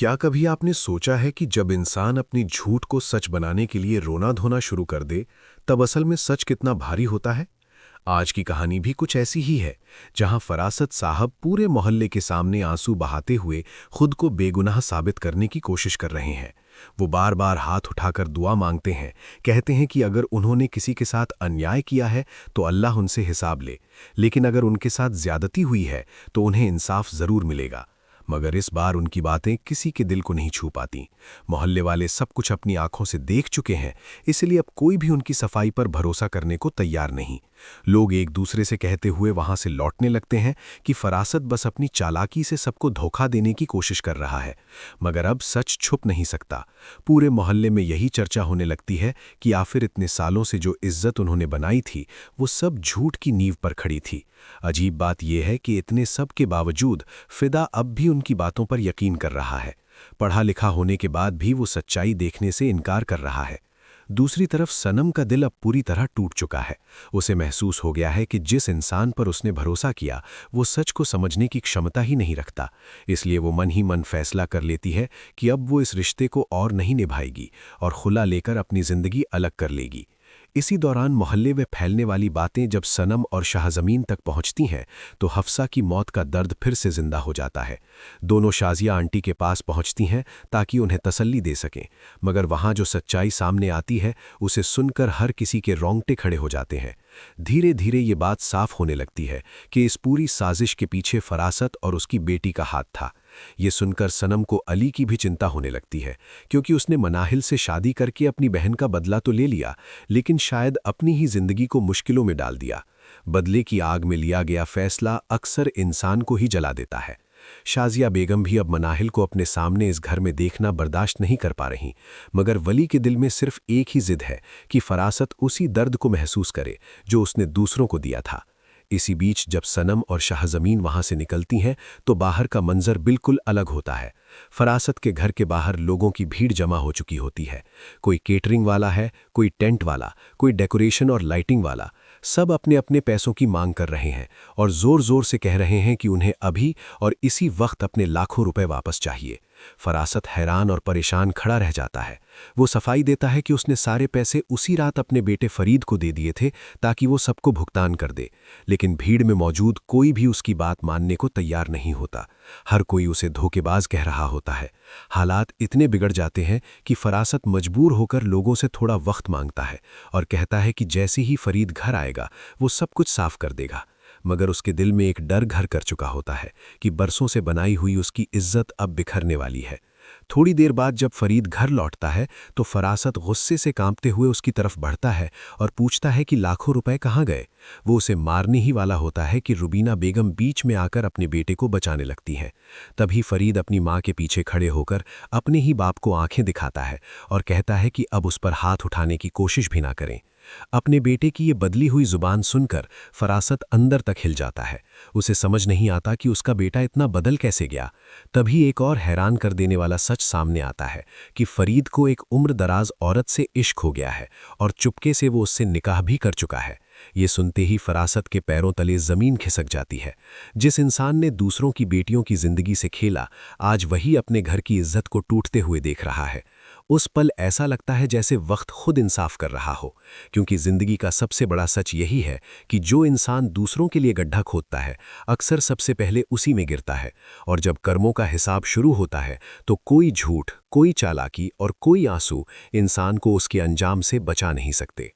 क्या कभी आपने सोचा है कि जब इंसान अपनी झूठ को सच बनाने के लिए रोना धोना शुरू कर दे, तब असल में सच कितना भारी होता है? आज की कहानी भी कुछ ऐसी ही है, जहां फरासत साहब पूरे मोहल्ले के सामने आंसू बहाते हुए खुद को बेगुनाह साबित करने की कोशिश कर रहे हैं। वो बार बार हाथ उठाकर दुआ मांगते हैं, कहते हैं कि अगर उन्होंने किसी के साथ अन्याय किया है तो अल्लाह उनसे हिसाब ले, लेकिन अगर उनके साथ ज्यादती हुई है तो उन्हें इंसाफ जरूर मिलेगा। मगर इस बार उनकी बातें किसी के दिल को नहीं छू पाती। मोहल्ले वाले सब कुछ अपनी आंखों से देख चुके हैं, इसलिए अब कोई भी उनकी सफाई पर भरोसा करने को तैयार नहीं। लोग एक दूसरे से कहते हुए वहां से लौटने लगते हैं कि फरासत बस अपनी चालाकी से सबको धोखा देने की कोशिश कर रहा है। मगर अब सच छुप नहीं सकता। पूरे मोहल्ले में यही चर्चा होने लगती है कि आखिर इतने सालों से जो इज्जत उन्होंने बनाई थी, वो सब झूठ की नींव पर खड़ी थी। अजीब बात यह है कि इतने सब के बावजूद फिदा अब भी उनकी बातों पर यकीन कर रहा है। पढ़ा लिखा होने के बाद भी वो सच्चाई देखने से इनकार कर रहा है। दूसरी तरफ सनम का दिल अब पूरी तरह टूट चुका है। उसे महसूस हो गया है कि जिस इंसान पर उसने भरोसा किया, वो सच को समझने की क्षमता ही नहीं रखता। इसलिए वो मन ही मन फैसला कर लेती है कि अब वो इस रिश्ते को और नहीं निभाएगी और खुला लेकर अपनी जिंदगी अलग कर लेगी। इसी दौरान मोहल्ले में फैलने वाली बातें जब सनम और शाहजमीन तक पहुंचती हैं, तो हफ्सा की मौत का दर्द फिर से जिंदा हो जाता है। दोनों शाजिया आंटी के पास पहुंचती हैं ताकि उन्हें तसल्ली दे सकें, मगर वहां जो सच्चाई सामने आती है, उसे सुनकर हर किसी के रोंगटे खड़े हो जाते हैं। धीरे धीरे ये बात साफ होने लगती है कि इस पूरी साजिश के पीछे फरासत और उसकी बेटी का हाथ था। ये सुनकर सनम को अली की भी चिंता होने लगती है, क्योंकि उसने मनाहिल से शादी करके अपनी बहन का बदला तो ले लिया, लेकिन शायद अपनी ही जिंदगी को मुश्किलों में डाल दिया। बदले की आग में लिया गया फैसला अक्सर इंसान को ही जला देता है। शाजिया बेगम भी अब मनाहिल को अपने सामने इस घर में देखना बर्दाश्त नहीं कर पा रही, मगर वली के दिल में सिर्फ एक ही जिद है कि फरासत उसी दर्द को महसूस करे जो उसने दूसरों को दिया था। इसी बीच जब सनम और शाहजमीन वहां से निकलती हैं, तो बाहर का मंजर बिल्कुल अलग होता है। फरासत के घर के बाहर लोगों की भीड़ जमा हो चुकी होती है। कोई केटरिंग वाला है, कोई टेंट वाला, कोई डेकोरेशन और लाइटिंग वाला। सब अपने अपने पैसों की मांग कर रहे हैं और जोर जोर से कह रहे हैं कि उन्हें अभी और इसी वक्त अपने लाखों रुपए वापस चाहिए। फरासत हैरान और परेशान खड़ा रह जाता है। वो सफाई देता है कि उसने सारे पैसे उसी रात अपने बेटे फरीद को दे दिए थे ताकि वो सबको भुगतान कर दे, लेकिन भीड़ में मौजूद कोई भी उसकी बात मानने को तैयार नहीं होता। हर कोई उसे धोखेबाज कह रहा होता है। हालात इतने बिगड़ जाते हैं कि फरासत मजबूर होकर लोगों से थोड़ा वक्त मांगता है और कहता है कि जैसे ही फरीद घर आएगा, वो सब कुछ साफ कर देगा। मगर उसके दिल में एक डर घर कर चुका होता है कि बरसों से बनाई हुई उसकी इज्जत अब बिखरने वाली है। थोड़ी देर बाद जब फरीद घर लौटता है, तो फरासत गुस्से से कांपते हुए उसकी तरफ बढ़ता है और पूछता है कि लाखों रुपए कहाँ गए। वो उसे मारने ही वाला होता है कि रुबीना बेगम बीच में आकर अपने बेटे को बचाने लगती हैं। तभी फरीद अपनी माँ के पीछे खड़े होकर अपने ही बाप को आंखें दिखाता है और कहता है कि अब उस पर हाथ उठाने की कोशिश भी ना करें। अपने बेटे की ये बदली हुई जुबान सुनकर फरासत अंदर तक हिल जाता है। उसे समझ नहीं आता कि उसका बेटा इतना बदल कैसे गया। तभी एक और हैरान कर देने वाला सच सामने आता है कि फरीद को एक उम्र दराज औरत से इश्क हो गया है और चुपके से वो उससे निकाह भी कर चुका है। ये सुनते ही फरासत के पैरों तले जमीन खिसक जाती है। जिस इंसान ने दूसरों की बेटियों की जिंदगी से खेला, आज वही अपने घर की इज्जत को टूटते हुए देख रहा है। उस पल ऐसा लगता है जैसे वक्त खुद इंसाफ कर रहा हो, क्योंकि जिंदगी का सबसे बड़ा सच यही है कि जो इंसान दूसरों के लिए गड्ढा खोदता है, अक्सर सबसे पहले उसी में गिरता है। और जब कर्मों का हिसाब शुरू होता है, तो कोई झूठ, कोई चालाकी और कोई आंसू इंसान को उसके अंजाम से बचा नहीं सकते।